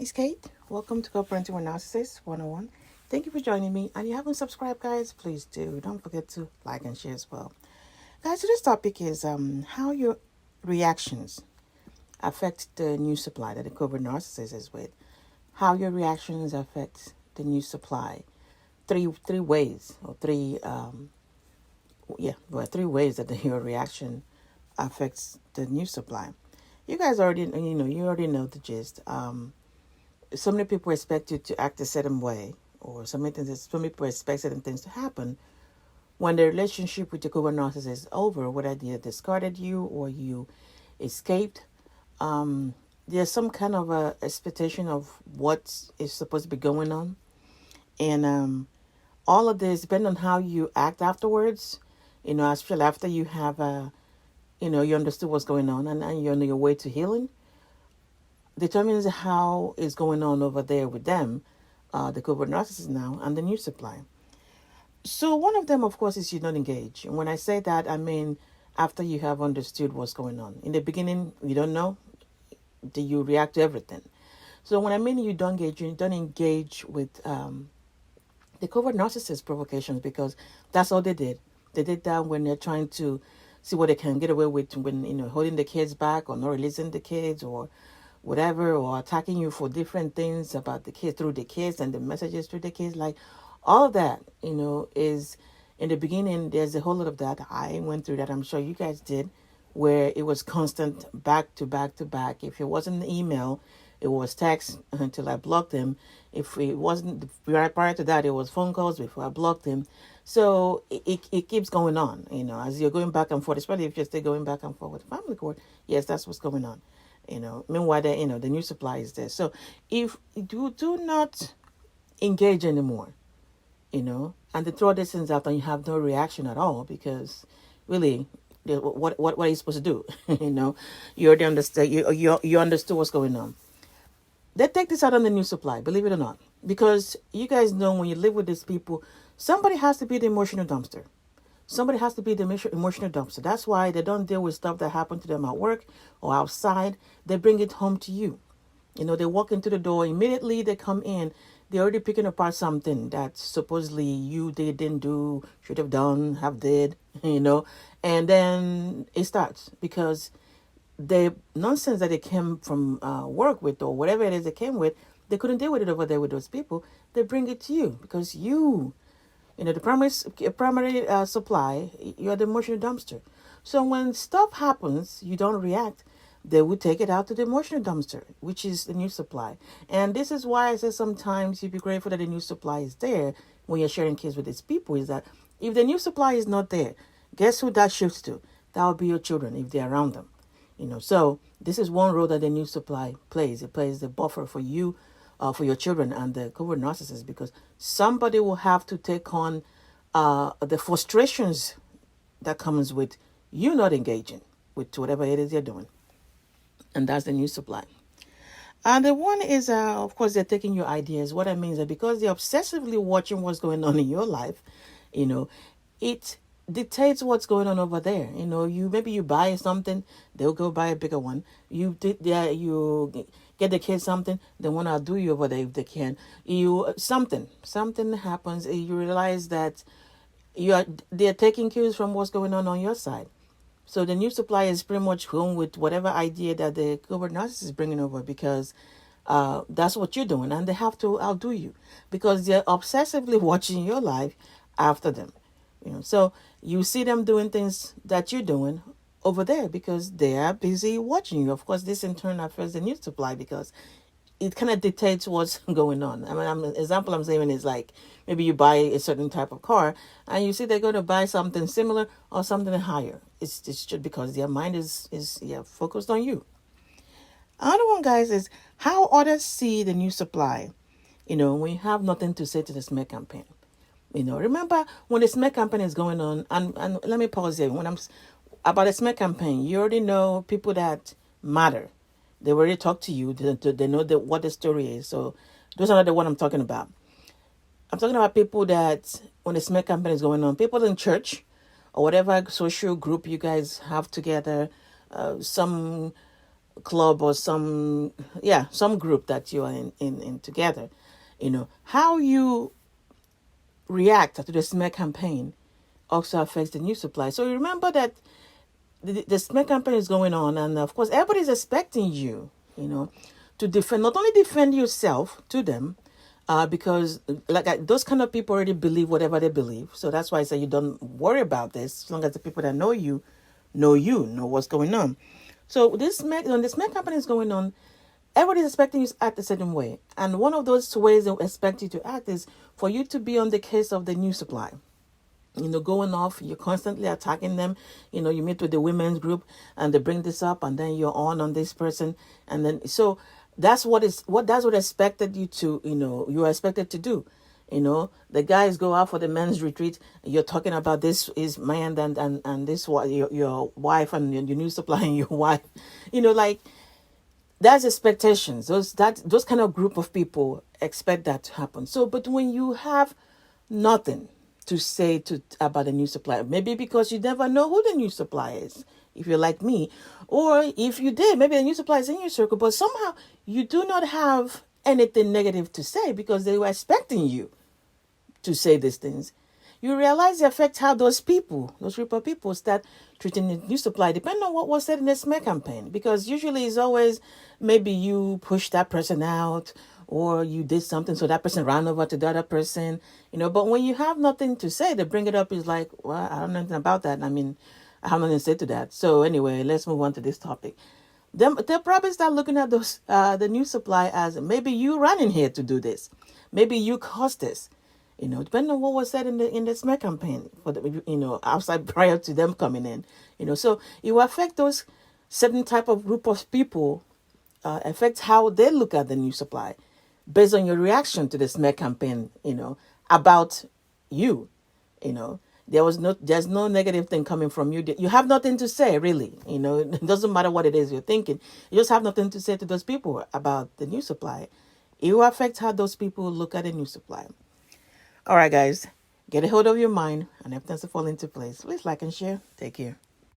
It's Kate. Welcome to Co-Parenting with Narcissist 101. Thank you for joining me. And if you haven't subscribed, guys, please do. Don't forget to like and share as well. Guys, today's topic is how your reactions affect the new supply that the Covert Narcissist is with. How your reactions affect the new supply. Three ways, or three ways that your reaction affects the new supply. You guys already know the gist. So many people expect you to act a certain way, or so many people expect certain things to happen when the relationship with your covert narcissist is over, whether they discarded you or you escaped. There's some kind of a expectation of what is supposed to be going on, and all of this depends on how you act afterwards. Especially after you have you understood what's going on, and you're on your way to healing, determines how is going on over there with them, the covert narcissist now, and the new supply. So one of them, of course, is you don't engage. And when I say that, I mean after you have understood what's going on. In the beginning, you don't know. Do you react to everything? So when I mean you don't engage with the covert narcissist provocations, because that's all they did. They did that when they're trying to see what they can get away with, when holding the kids back or not releasing the kids or whatever, or attacking you for different things about the kids, through the kids and the messages through the kids. Like all of that, is in the beginning. There's a whole lot of that. I went through that. I'm sure you guys did, where it was constant back to back to back. If it wasn't email, it was text until I blocked them. If it wasn't prior to that, it was phone calls before I blocked them. So it keeps going on, as you're going back and forth, especially if you're still going back and forth with family court. Yes, that's what's going on. Meanwhile, the new supply is there. So if you do not engage anymore, and they throw these things out and you have no reaction at all, because really, what are you supposed to do? You already understand. You understood what's going on. They take this out on the new supply, believe it or not, because you guys know when you live with these people, somebody has to be the emotional dumpster. Somebody has to be the emotional dumpster. That's why they don't deal with stuff that happened to them at work or outside. They bring it home to you. They walk into the door, immediately they come in, they're already picking apart something that supposedly they didn't do, should have done, have did, and then it starts, because the nonsense that they came from work with, or whatever it is they came with, they couldn't deal with it over there with those people. They bring it to you because the primary supply, you're the emotional dumpster. So when stuff happens, you don't react. They would take it out to the emotional dumpster, which is the new supply. And this is why I say sometimes you'd be grateful that the new supply is there when you're sharing kids with these people, is that if the new supply is not there, guess who that shifts to? That will be your children if they're around them. So this is one role that the new supply plays. It plays the buffer for you, for your children and the covert narcissist, because somebody will have to take on the frustrations that comes with you not engaging with whatever it is you're doing. And that's the new supply. And the one is, of course, they're taking your ideas. What I mean is that because they're obsessively watching what's going on in your life, it dictates what's going on over there. You buy something, they'll go buy a bigger one. You get the kids something, they want to outdo you over there if they can. Something happens, you realize that they're taking cues from what's going on your side. So the new supply is pretty much going with whatever idea that the covert narcissist is bringing over, because that's what you're doing, and they have to outdo you because they're obsessively watching your life after them. So you see them doing things that you're doing over there because they are busy watching you. Of course, this in turn affects the new supply because it kind of dictates what's going on. An example I'm saying is like maybe you buy a certain type of car and you see they're going to buy something similar or something higher. It's just because their mind is focused on you. Another one, guys, is how others see the new supply. When you have nothing to say to the smear campaign. Remember when the smear campaign is going on, and let me pause there. When I'm about the smear campaign, you already know people that matter. They already talked to you. They know what the story is. So those are not the one I'm talking about. I'm talking about people that when the smear campaign is going on, people in church or whatever social group you guys have together, some club or some group that you are in together, how you react to the smear campaign also affects the new supply. So remember that the smear campaign is going on, and of course everybody's expecting you, to defend, not only defend yourself to them, because those kind of people already believe whatever they believe. So that's why I say you don't worry about this as long as the people that know what's going on. So when this smear campaign is going on, everybody's expecting you to act a certain way, and one of those ways they expect you to act is for you to be on the case of the new supply, going off. You're constantly attacking them. You meet with the women's group and they bring this up, and then you're on this person, and then so that's what expected you to, you're expected to do. The guys go out for the men's retreat. You're talking about this is man and this your wife and your new supply and your wife. Like that's expectations. Those kind of group of people expect that to happen. So, but when you have nothing to say about the new supplier, maybe because you never know who the new supplier is, if you're like me, or if you did, maybe the new supplier is in your circle, but somehow you do not have anything negative to say because they were expecting you to say these things. You realize the effect how those group of people start treating the new supply, depending on what was said in the smear campaign. Because usually it's always maybe you push that person out or you did something so that person ran over to the other person, But when you have nothing to say, to bring it up is like, well, I don't know anything about that. I mean, I have nothing to say to that. So anyway, let's move on to this topic. They'll probably start looking at those the new supply as maybe you ran in here to do this, maybe you caused this, depending on what was said in the smear campaign for the outside prior to them coming in, so it will affect those certain type of group of people, affect how they look at the new supply, based on your reaction to the smear campaign, about you, there's no negative thing coming from you. You have nothing to say, really. It doesn't matter what it is you're thinking. You just have nothing to say to those people about the new supply. It will affect how those people look at the new supply. All right, guys, get a hold of your mind and everything to fall into place. Please like and share. Take care.